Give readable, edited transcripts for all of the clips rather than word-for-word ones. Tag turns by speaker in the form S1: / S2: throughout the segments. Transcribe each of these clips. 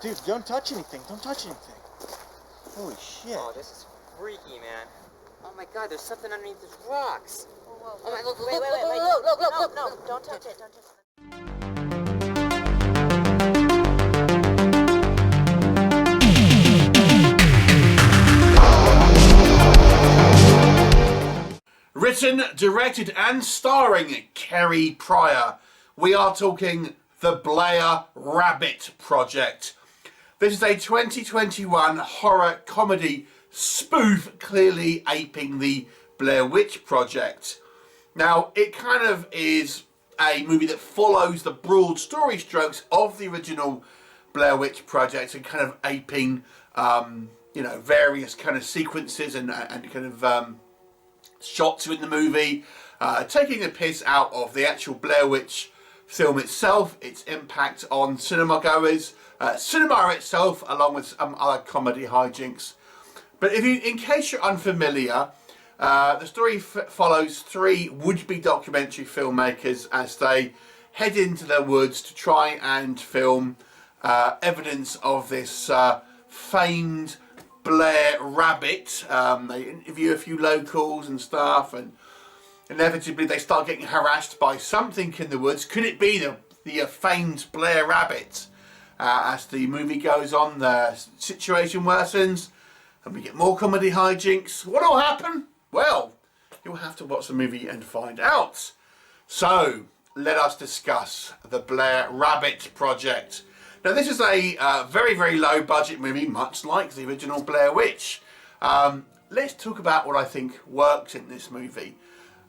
S1: Dude, don't touch anything. Don't touch anything. Holy shit.
S2: Oh, this is freaky, man. Oh my god, there's something underneath these rocks.
S3: Whoa,
S2: Oh my, look,
S3: wait, no, don't touch it, don't touch it.
S4: Written, directed and starring Kerry Pryor, we are talking the Blair Rabbit Project. This is a 2021 horror comedy spoof clearly aping the Blair Witch Project. Now, it kind of is a movie that follows the broad story strokes of the original Blair Witch Project and kind of aping, you know, various kind of sequences and kind of shots in the movie, taking a piss out of the actual Blair Witch film itself, its impact on cinema goers, cinema itself, along with some other comedy hijinks. But in case you're unfamiliar, the story follows three would-be documentary filmmakers as they head into the woods to try and film evidence of this famed Blair Rabbit. They interview a few locals and stuff, and inevitably they start getting harassed by something in the woods. Could it be the famed Blair Rabbit? As the movie goes on, the situation worsens and we get more comedy hijinks. What will happen? Well, you'll have to watch the movie and find out. So, let us discuss the Blair Rabbit Project. Now, this is a very, very low budget movie, much like the original Blair Witch. Let's talk about what I think works in this movie.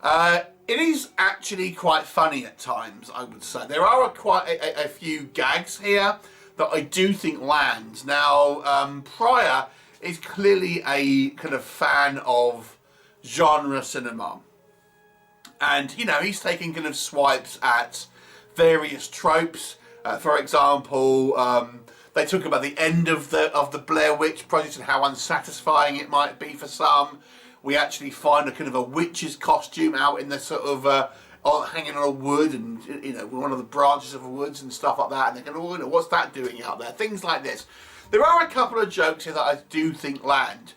S4: It is actually quite funny at times, I would say. There are quite a few gags here that I do think land. Now, Pryor is clearly a kind of fan of genre cinema. And, you know, he's taking kind of swipes at various tropes. For example, they talk about the end of the Blair Witch Project and how unsatisfying it might be for some. We actually find a kind of a witch's costume out in the sort of hanging on a wood, and you know, one of the branches of the woods and stuff like that. And they're going, oh, you know, what's that doing out there? Things like this. There are a couple of jokes here that I do think land.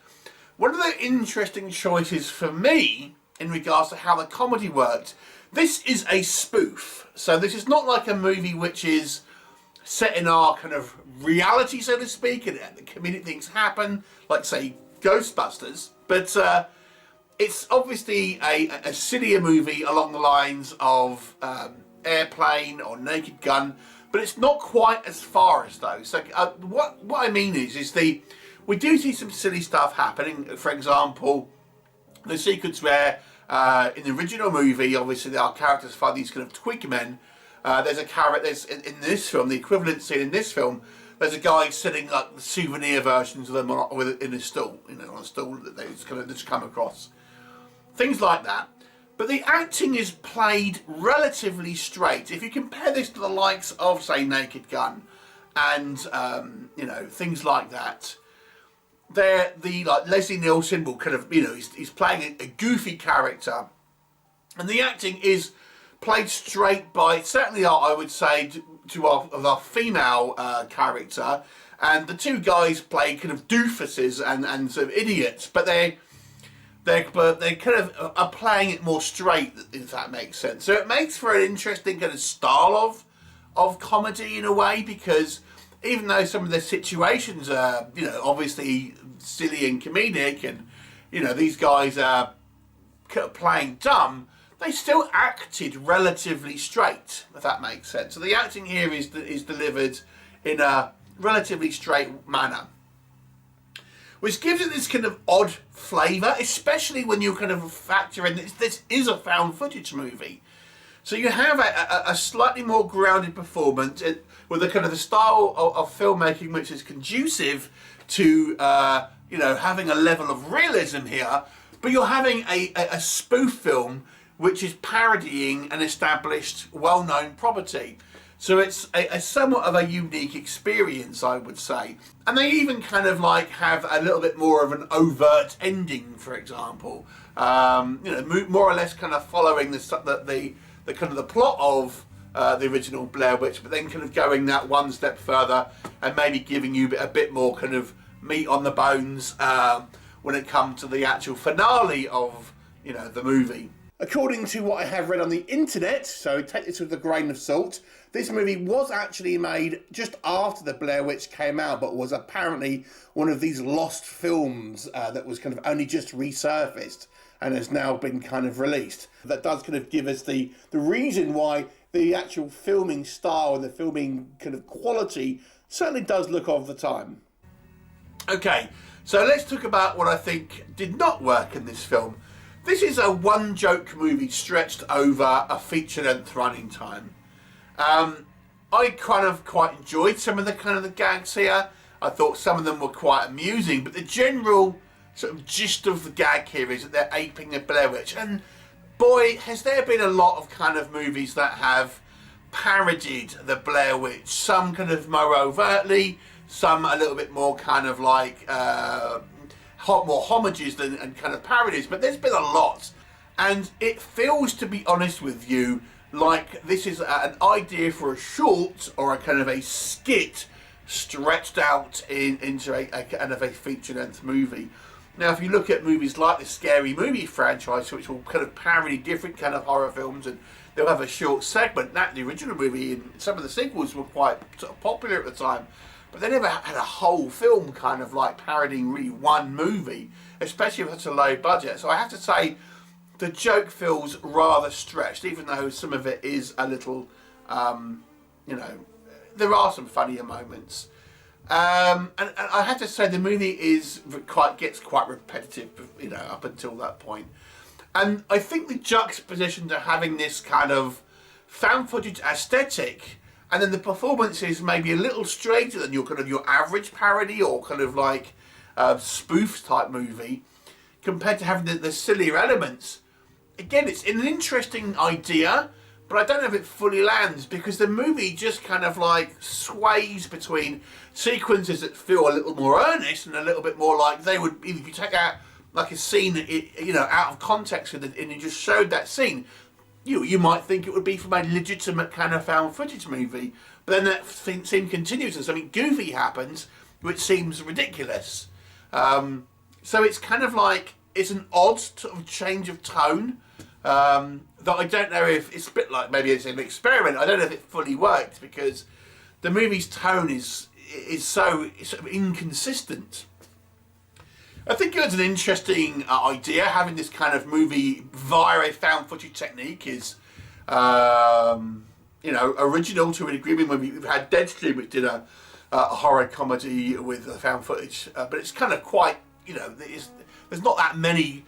S4: One of the interesting choices for me in regards to how the comedy worked. This is a spoof, so this is not like a movie which is set in our kind of reality, so to speak, and the comedic things happen, like say Ghostbusters, but it's obviously a sillier movie along the lines of Airplane or Naked Gun, but it's not quite as far as those. So what I mean is we do see some silly stuff happening. For example, the sequence where in the original movie, obviously, our characters find these kind of twig men. There's a character in this film, the equivalent scene in this film. There's a guy sitting like the souvenir versions of them in a stool, you know, on a stool that they just come across. Things like that. But the acting is played relatively straight. If you compare this to the likes of, say, Naked Gun, and you know, things like that. Like Leslie Nielsen will kind of, you know, he's playing a goofy character, and the acting is played straight by, certainly I would say, to our female character, and the two guys play kind of doofuses and sort of idiots, but they kind of are playing it more straight, if that makes sense. So it makes for an interesting kind of style of comedy in a way, because even though some of the situations are, you know, obviously silly and comedic, and, you know, these guys are playing dumb, they still acted relatively straight, if that makes sense. So the acting here is delivered in a relatively straight manner, which gives it this kind of odd flavour, especially when you kind of factor in this is a found footage movie. So you have a slightly more grounded performance with a kind of the style of filmmaking which is conducive to you know, having a level of realism here, but you're having a spoof film which is parodying an established, well-known property. So it's a somewhat of a unique experience, I would say. And they even kind of like have a little bit more of an overt ending, for example. You know, more or less kind of following the kind of the plot of the original Blair Witch, but then kind of going that one step further and maybe giving you a bit more kind of meat on the bones when it comes to the actual finale of, you know, the movie. According to what I have read on the internet, so take this with a grain of salt, this movie was actually made just after the Blair Witch came out, but was apparently one of these lost films that was kind of only just resurfaced and has now been kind of released. That does kind of give us the reason why the actual filming style and the filming kind of quality certainly does look of the time. Okay, so let's talk about what I think did not work in this film. This is a one-joke movie stretched over a feature-length running time. I kind of quite enjoyed some of the gags here. I thought some of them were quite amusing, but the general sort of gist of the gag here is that they're aping the Blair Witch. And boy, has there been a lot of kind of movies that have parodied the Blair Witch. Some kind of more overtly, some a little bit more kind of like more homages and kind of parodies, but there's been a lot, and it feels, to be honest with you, like this is an idea for a short or a kind of a skit stretched out into a kind of a feature-length movie. Now, if you look at movies like the Scary Movie franchise, which will kind of parody different kind of horror films, and they'll have a short segment, that the original movie and some of the sequels were quite sort of popular at the time, but they never had a whole film kind of like parodying really one movie, especially with such a low budget. So I have to say, the joke feels rather stretched, even though some of it is a little, you know, there are some funnier moments. And I have to say, the movie gets quite repetitive, you know, up until that point. And I think the juxtaposition to having this kind of found footage aesthetic, and then the performance is maybe a little straighter than your kind of your average parody or kind of like spoof type movie, compared to having the sillier elements. Again, it's an interesting idea, but I don't know if it fully lands, because the movie just kind of like sways between sequences that feel a little more earnest and a little bit more like they would, if you take out like a scene, you know, out of context and you just showed that scene, you might think it would be from a legitimate kind of found footage movie, but then that scene continues and something goofy happens, which seems ridiculous. So it's kind of like, it's an odd sort of change of tone that I don't know if, it's a bit like maybe it's an experiment. I don't know if it fully worked, because the movie's tone is so sort of inconsistent. I think it was an interesting idea, having this kind of movie via a found footage technique is, you know, original to a degree. We've had Deadstream, which did a horror comedy with found footage, but it's kind of quite, you know, there's not that many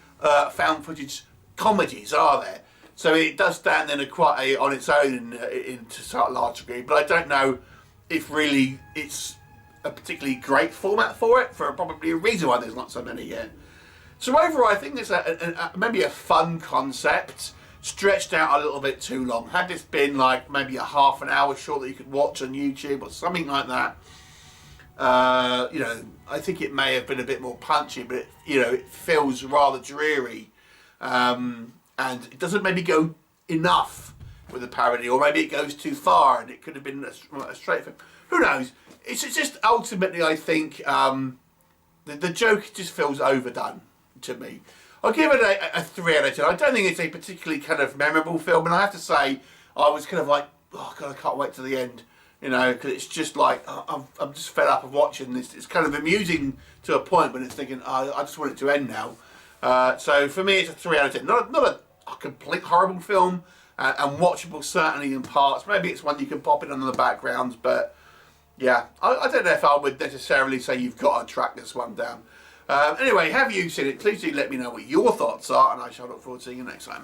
S4: found footage comedies, are there? So it does stand in on its own to a large degree, but I don't know if really it's a particularly great format for it, for probably a reason why there's not so many yet. So overall, I think it's maybe a fun concept, stretched out a little bit too long. Had this been like maybe a half an hour short that you could watch on YouTube or something like that, you know, I think it may have been a bit more punchy, but you know, it feels rather dreary, and it doesn't maybe go enough with the parody, or maybe it goes too far and it could have been a straight film. Who knows? It's just ultimately, I think the joke just feels overdone to me. I'll give it a 3 out of 10. I don't think it's a particularly kind of memorable film, and I have to say, I was kind of like, oh god, I can't wait to the end, you know, because it's just like, I'm just fed up of watching this. It's kind of amusing to a point, but it's thinking, oh, I just want it to end now. So for me, it's a 3 out of 10. Not a complete horrible film, and watchable certainly in parts. Maybe it's one you can pop in on the background, but yeah, I don't know if I would necessarily say you've got to track this one down. Anyway, have you seen it? Please do let me know what your thoughts are, and I shall look forward to seeing you next time.